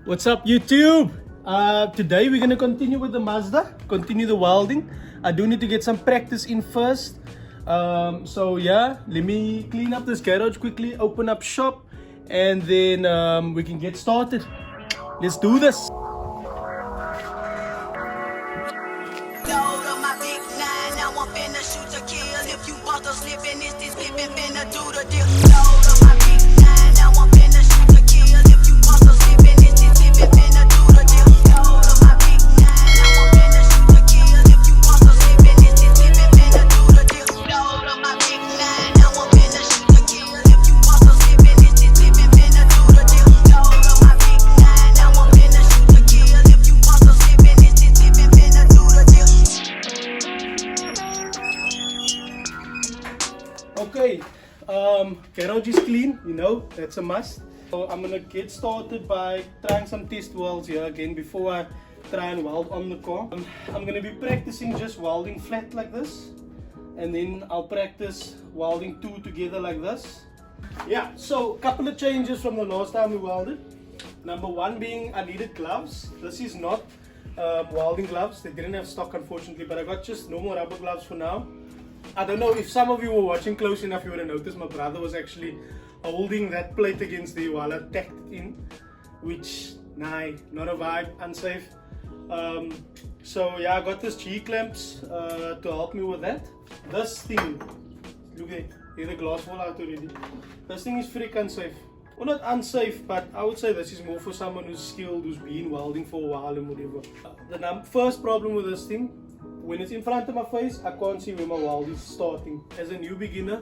What's up, YouTube? Today we're gonna continue with the Mazda, continue the welding. I do need to get some practice in first. So yeah, let me clean up this garage quickly, open up shop, and then we can get started. Let's do this. Okay, garage is clean, you know, that's a must. So I'm gonna get started by trying some test welds here again before I try and weld on the car. I'm gonna be practicing just welding flat like this, and then I'll practice welding two together like this. Yeah, so a couple of changes from the last time we welded. Number one being I needed gloves. This is not welding gloves, they didn't have stock unfortunately, but I got just normal rubber gloves for now. I don't know if some of you were watching close enough, you would have noticed my brother was actually holding that plate against there while I tacked it in, which, nah, not a vibe, unsafe. So yeah, I got this G-clamps to help me with that. This thing, look at the glass fall out already. This thing is freak unsafe. Well, not unsafe, but I would say this is more for someone who's skilled, who's been welding for a while and whatever. The first problem with this thing, when it's in front of my face, I can't see where my weld is starting. As a new beginner,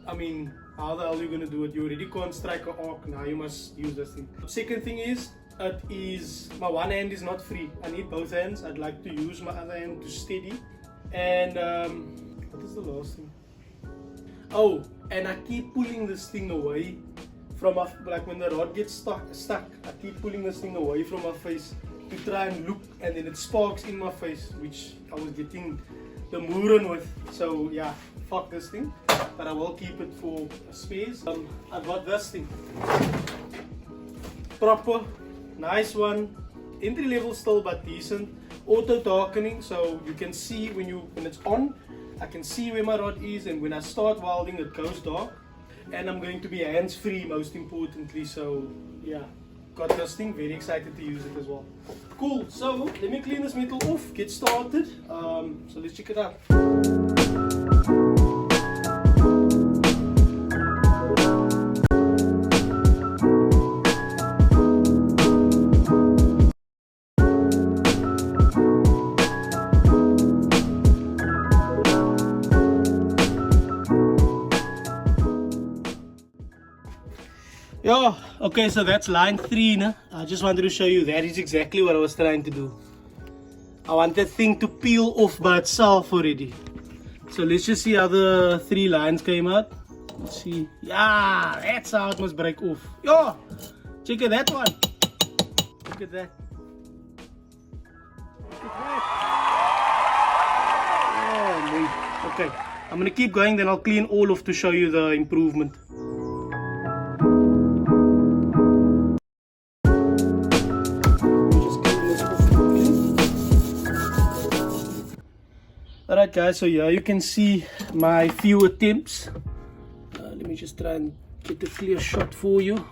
I mean, how the hell are you going to do it? You already can't strike an arc, now you must use this thing. Second thing is, my one hand is not free. I need both hands. I'd like to use my other hand to steady. And, what is the last thing? Oh, and I keep pulling this thing away from my, like when the rod gets stuck, I keep pulling this thing away from my face to try and look, and then it sparks in my face, which I was getting the moron with. So yeah, fuck this thing, but I will keep it for space. I got this thing, proper, nice one, entry level still but decent, auto darkening, so you can see when it's on, I can see where my rod is, and when I start welding it goes dark. And I'm going to be hands free most importantly, so yeah, got this thing, very excited to use it as well. Cool, so let me clean this metal off, get started. So let's check it out. Yeah, okay, so that's line 3, nah? I just wanted to show you that is exactly what I was trying to do. I want that thing to peel off by itself already. So let's just see how the 3 lines came out. Let's see. Yeah, that's how it must break off. Yeah, check at that one. Look at that. Look at that. Oh, man. Okay, I'm gonna keep going, then I'll clean all off to show you the improvement. Alright guys, so yeah, you can see my few attempts. Let me just try and get a clear shot for you.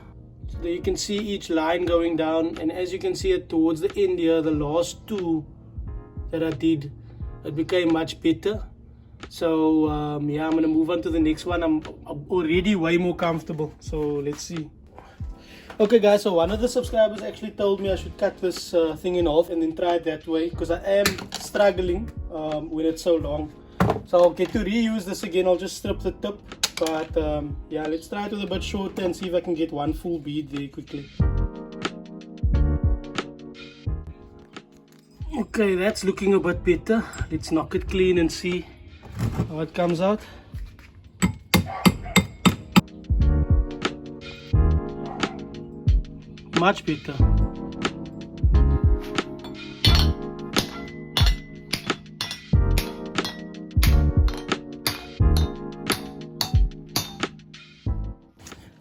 So there you can see each line going down, and as you can see it towards the end here, the last 2 that I did, it became much better. So yeah, I'm gonna move on to the next one. I'm already way more comfortable, so let's see. Okay guys, so one of the subscribers actually told me I should cut this thing in half and then try it that way, because I am struggling when it's so long. So I'll get to reuse this again. I'll just strip the tip, but yeah, let's try it with a bit shorter and see if I can get one full bead very quickly. Okay, that's looking a bit better. Let's knock it clean and see how it comes out. Much better.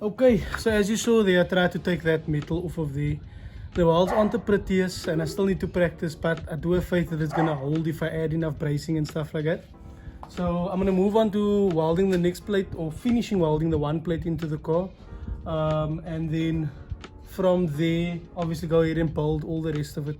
Okay, so as you saw there, I tried to take that metal off of there. The welds aren't the prettiest and I still need to practice, but I do have faith that it's gonna hold if I add enough bracing and stuff like that. So I'm gonna move on to welding the next plate, or finishing welding the one plate into the car, and then from there obviously go ahead and build all the rest of it.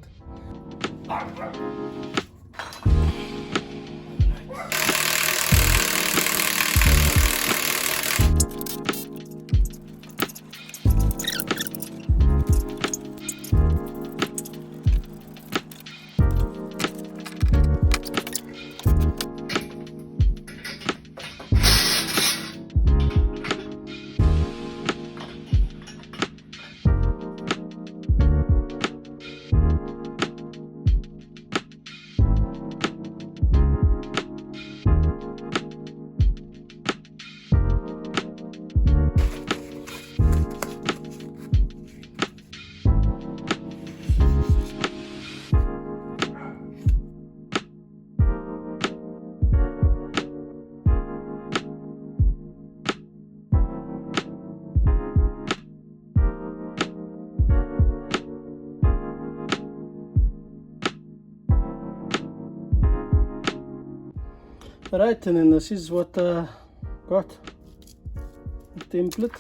Alright, and then this is what got the template.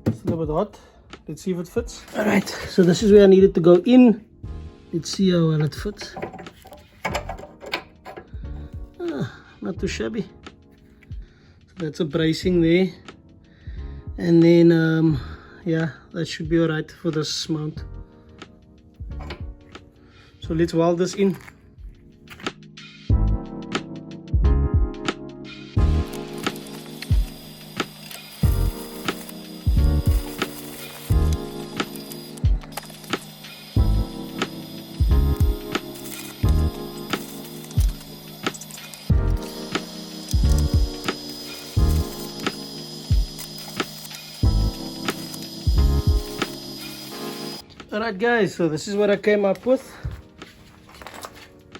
It's a little bit hot. Let's see if it fits. Alright, so this is where I need it to go in. Let's see how well it fits. Not too shabby. So that's a bracing there. And then yeah, that should be alright for this mount. So let's weld this in. Alright guys, so this is what I came up with.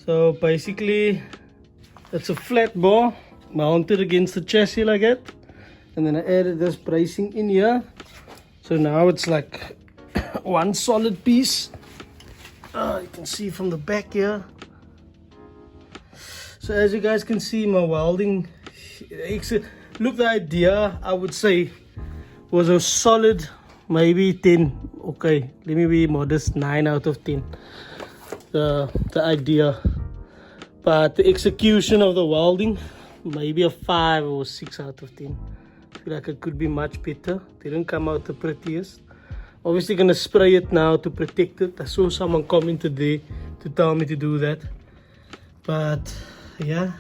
So basically it's a flat bar mounted against the chassis like that, and then I added this bracing in here, so now it's like one solid piece. You can see from the back here. So as you guys can see, my welding, look, the idea I would say was a solid maybe 10, okay, let me be modest, 9 out of 10, the idea, but the execution of the welding maybe a 5 or 6 out of 10. I feel like it could be much better. Didn't come out the prettiest. Obviously gonna spray it now to protect it. I saw someone commented there to tell me to do that, but yeah,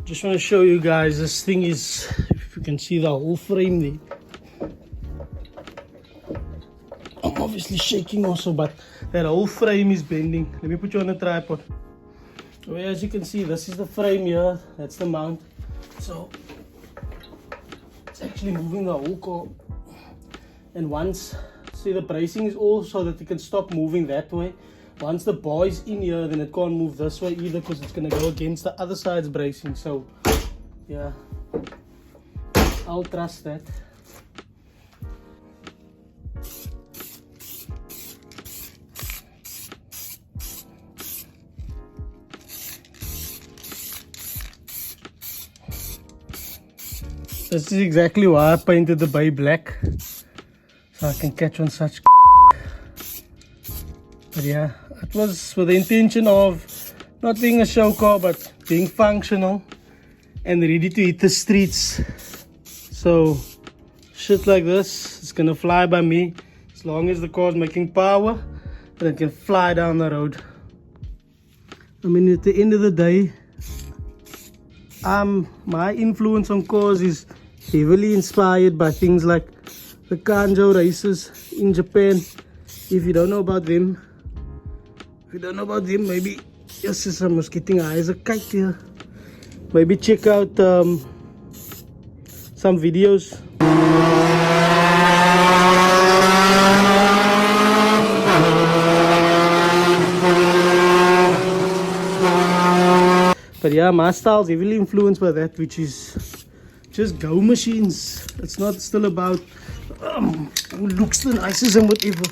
just want to show you guys, this thing is, if you can see the whole frame there. I'm obviously shaking also, but that whole frame is bending. Let me put you on a tripod. So as you can see, this is the frame here, that's the mount. So it's actually moving the whole car. And once, see, the bracing is all so that it can stop moving that way. Once the bar is in here, then it can't move this way either, because it's going to go against the other side's bracing. So yeah, I'll trust that. This is exactly why I painted the bay black, so I can catch on such. But yeah, it was with the intention of not being a show car, but being functional and ready to hit the streets. So shit like this, it's gonna fly by me as long as the car's making power, and it can fly down the road. I mean, at the end of the day, my influence on cars is heavily inspired by things like the Kanjo races in Japan. If you don't know about them, maybe, yes, I was getting eyes a kite here. Maybe check out some videos. But yeah, my style is heavily influenced by that, which is just go machines. It's not still about who looks the nicest and whatever.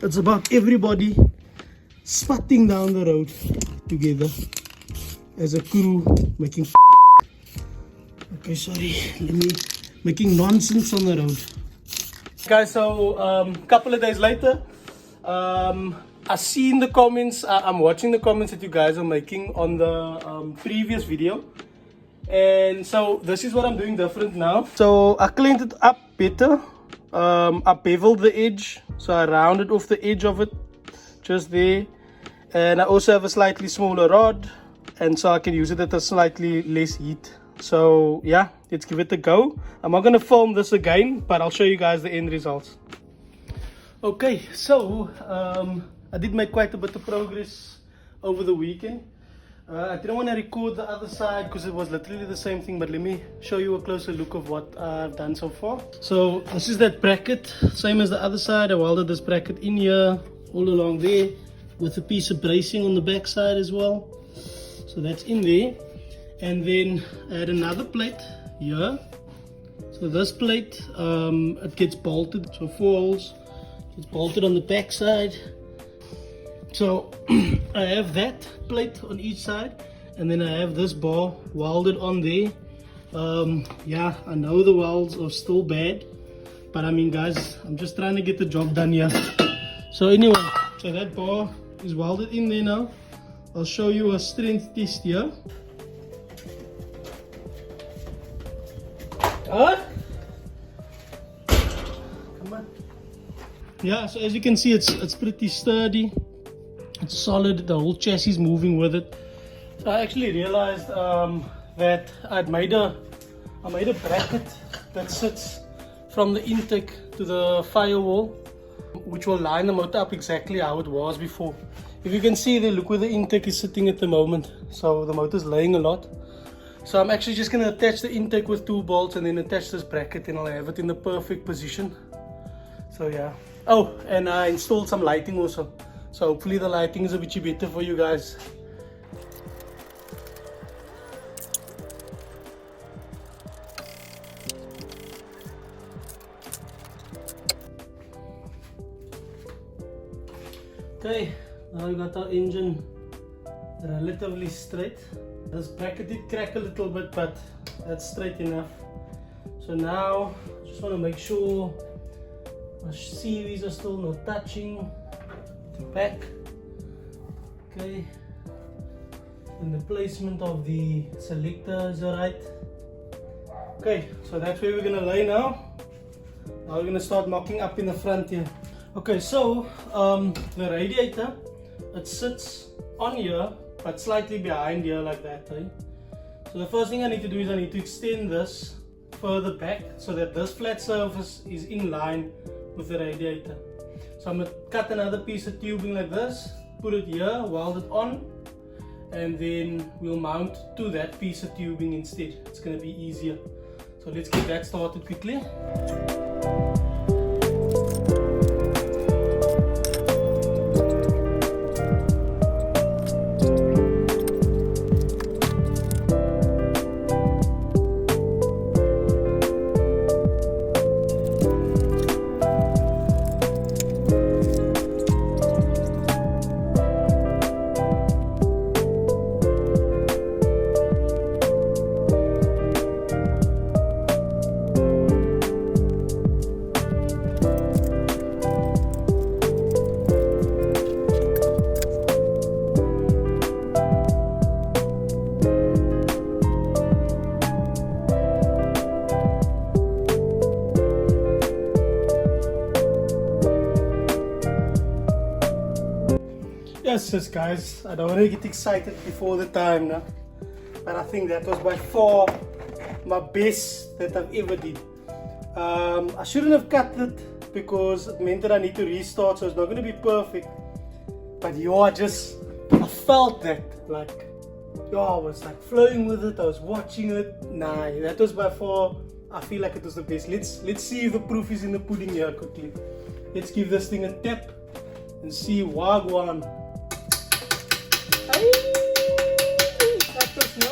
It's about everybody sputting down the road together as a crew making okay, sorry, making nonsense on the road. Guys, so couple of days later, I see in the comments, I'm watching the comments that you guys are making on the previous video, and so this is what I'm doing different now. So I cleaned it up better. I beveled the edge, so I rounded off the edge of it just there, and I also have a slightly smaller rod, and so I can use it at a slightly less heat. So yeah, let's give it a go. I'm not gonna film this again, but I'll show you guys the end results. Okay, so I did make quite a bit of progress over the weekend. I didn't want to record the other side because it was literally the same thing, but let me show you a closer look of what I've done so far. So this is that bracket, same as the other side. I welded this bracket in here, all along there, with a piece of bracing on the back side as well. So that's in there. And then I had another plate here. So this plate, it gets bolted, so 4 holes. It's bolted on the back side. So I have that plate on each side, and then I have this bar welded on there. Yeah, I know the welds are still bad, but I mean, guys, I'm just trying to get the job done here. So anyway, so that bar is welded in there now. I'll show you a strength test here. Come on. Yeah, so as you can see, it's pretty sturdy. It's solid. The whole chassis is moving with it. So I actually realized that I made a bracket that sits from the intake to the firewall, which will line the motor up exactly how it was before. If you can see there, look where the intake is sitting at the moment. So the motor is laying a lot. So I'm actually just going to attach the intake with 2 bolts and then attach this bracket, and I'll have it in the perfect position. So yeah. Oh, and I installed some lighting also. So hopefully the lighting is a bit better for you guys. Okay, now we got our engine relatively straight. This bracket did crack a little bit, but that's straight enough. So now I just want to make sure my series are still not touching the back. Okay, and the placement of the selector is alright. Okay, so that's where we're gonna lay now. Now we're gonna start mocking up in the front here. Okay, so the radiator, it sits on here but slightly behind here like that, right? So the first thing I need to do is I need to extend this further back so that this flat surface is in line with the radiator. So I'm going to cut another piece of tubing like this, put it here, weld it on, and then we'll mount to that piece of tubing instead. It's going to be easier. So let's get that started quickly. Yes, guys, I don't want to get excited before the time now, but I think that was by far my best that I've ever did. I shouldn't have cut it because it meant that I need to restart, so it's not going to be perfect. But I felt that, like, I was like flowing with it. I was watching it. Nah, that was by far, I feel like it was the best. Let's see if the proof is in the pudding here quickly. Let's give this thing a tap and see wagwan. That was no.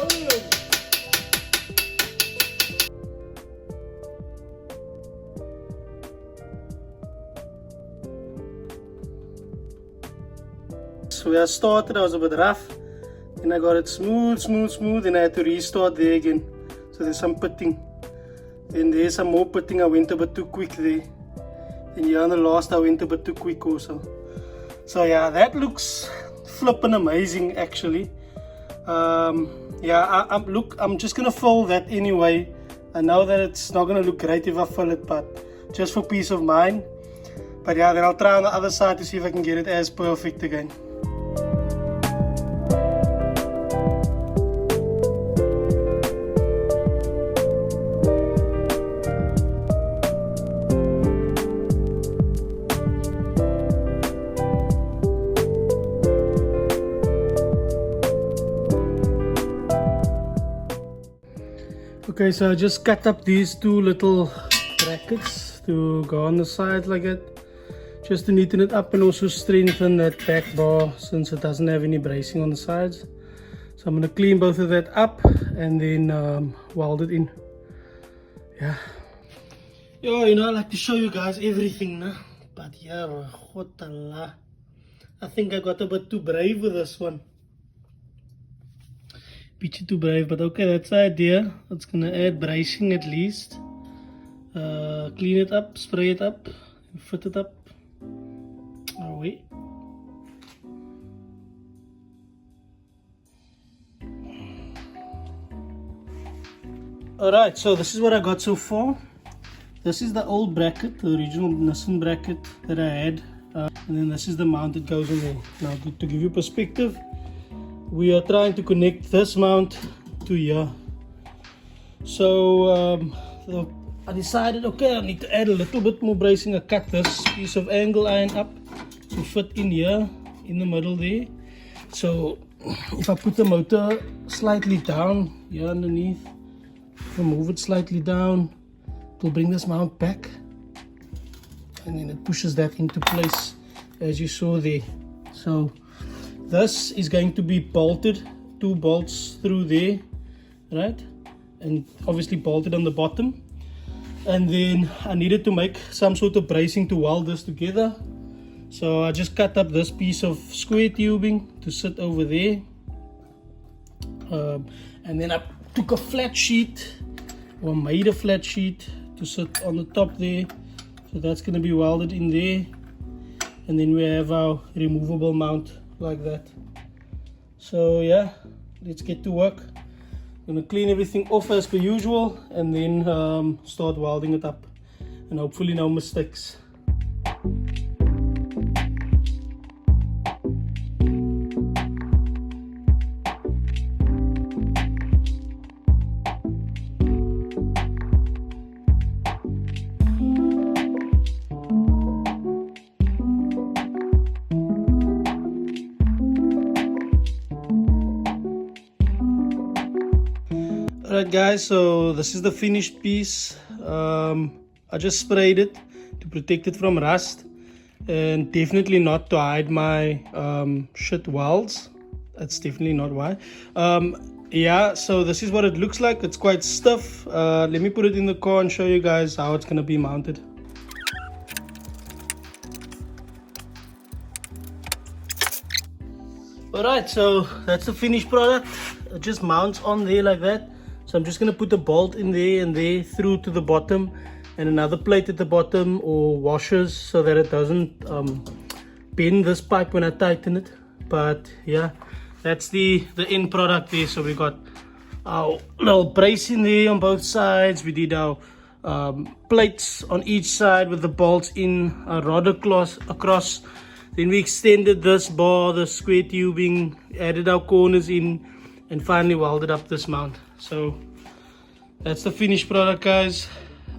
So where I started, I was a bit rough. Then I got it smooth, and I had to restart there again. So there's some pitting. Then there's some more pitting. I went a bit too quick there. And here on the last, I went a bit too quick also. So yeah, that looks flippin' amazing actually. Yeah, I'm just gonna fill that anyway. I know that it's not gonna look great if I fill it, but just for peace of mind. But yeah, then I'll try on the other side to see if I can get it as perfect again. Okay, so I just cut up these two little brackets to go on the side like that, just to neaten it up and also strengthen that back bar since it doesn't have any bracing on the sides. So I'm going to clean both of that up and then weld it in. Yeah. Yo, you know, I like to show you guys everything, nah? But yeah, I think I got a bit too brave with this one. Bit too brave, but okay, that's the idea. It's gonna add bracing at least. Clean it up, spray it up, fit it up. Oh wait. Alright, so this is what I got so far. This is the old bracket, the original Nissan bracket that I had. And then this is the mount that goes in there. Now to give you perspective, we are trying to connect this mount to here. So I decided, okay, I need to add a little bit more bracing. I cut this piece of angle iron up to fit in here in the middle there. So if I put the motor slightly down here underneath, if I move it slightly down, it will bring this mount back, and then it pushes that into place as you saw there. So this is going to be bolted, 2 bolts through there, right? And obviously bolted on the bottom. And then I needed to make some sort of bracing to weld this together. So I just cut up this piece of square tubing to sit over there. And then I took a flat sheet, or made a flat sheet to sit on the top there. So that's going to be welded in there. And then we have our removable mount like that. So yeah, let's get to work. I'm gonna clean everything off as per usual and then start welding it up, and hopefully no mistakes. Alright guys, so this is the finished piece. I just sprayed it to protect it from rust, and definitely not to hide my shit welds. That's definitely not why. Yeah, so this is what it looks like. It's quite stiff. Let me put it in the car and show you guys how it's gonna be mounted. Alright, so that's the finished product. It just mounts on there like that. So I'm just going to put a bolt in there and there through to the bottom, and another plate at the bottom, or washers, so that it doesn't bend this pipe when I tighten it. But yeah, that's the end product there. So we got our little brace in there on both sides. We did our plates on each side with the bolts in, a rod across. Then we extended this bar, the square tubing, added our corners in, and finally welded up this mount. So that's the finished product, guys.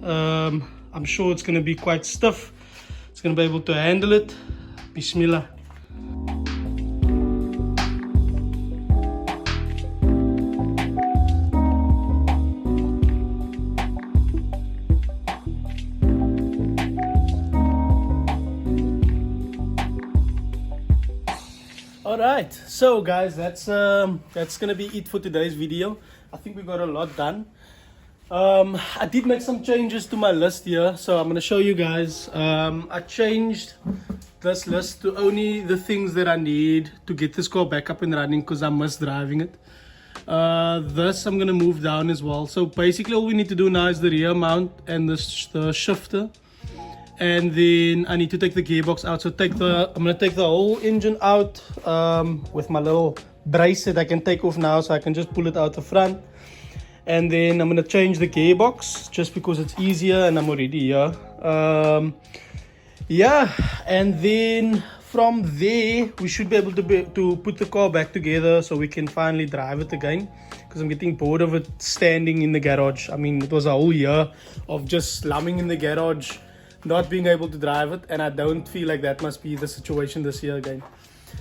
I'm sure it's going to be quite stiff. It's going to be able to handle it. Bismillah. Alright, so guys, that's gonna be it for today's video. I think we got a lot done. I did make some changes to my list here, so I'm gonna show you guys. I changed this list to only the things that I need to get this car back up and running, because I miss driving it. This I'm gonna move down as well. So basically all we need to do now is the rear mount and the shifter, and then I need to take the gearbox out. So I'm gonna take the whole engine out with my little brace that I can take off now, so I can just pull it out the front. And then I'm gonna change the gearbox just because it's easier, and I'm already here. Yeah, and then from there we should be able to put the car back together so we can finally drive it again, because I'm getting bored of it standing in the garage. I mean, it was a whole year of just slumming in the garage, not being able to drive it, and I don't feel like that must be the situation this year again.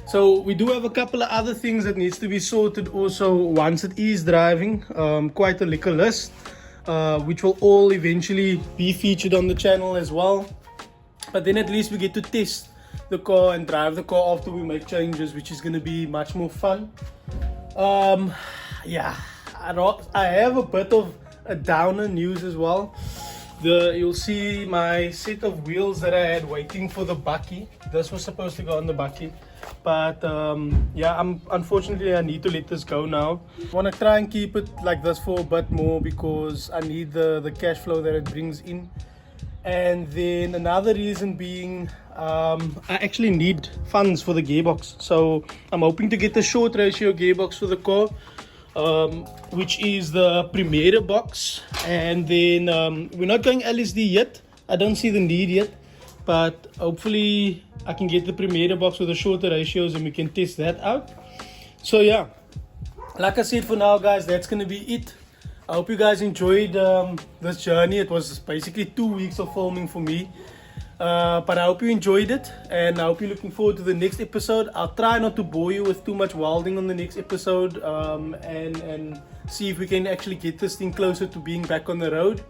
So we do have a couple of other things that needs to be sorted also once it is driving. Quite a liquor list, which will all eventually be featured on the channel as well. But then at least we get to test the car and drive the car after we make changes, which is going to be much more fun. Yeah, I have a bit of a downer news as well. You'll see my set of wheels that I had waiting for the bucky. This was supposed to go on the bucky, but yeah, unfortunately I need to let this go now. I want to try and keep it like this for a bit more, because I need the cash flow that it brings in. And then another reason being, I actually need funds for the gearbox. So I'm hoping to get the short ratio gearbox for the car, which is the Primera box. And then we're not going LSD yet. I don't see the need yet, but hopefully I can get the Primera box with the shorter ratios and we can test that out. So yeah, like I said, for now guys, that's gonna be it. I hope you guys enjoyed this journey. It was basically 2 weeks of filming for me, but I hope you enjoyed it, and I hope you're looking forward to the next episode. I'll try not to bore you with too much welding on the next episode, and see if we can actually get this thing closer to being back on the road.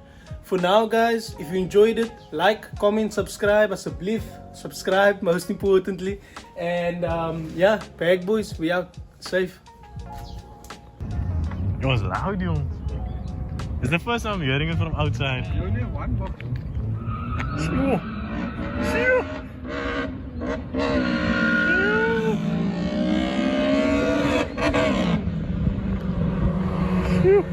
For now guys, if you enjoyed it, like, comment, subscribe, subscribe most importantly, and yeah, bag boys, we out. Safe. It was loud, yo. It's the first time I'm hearing it from outside. You only have one box. Phew.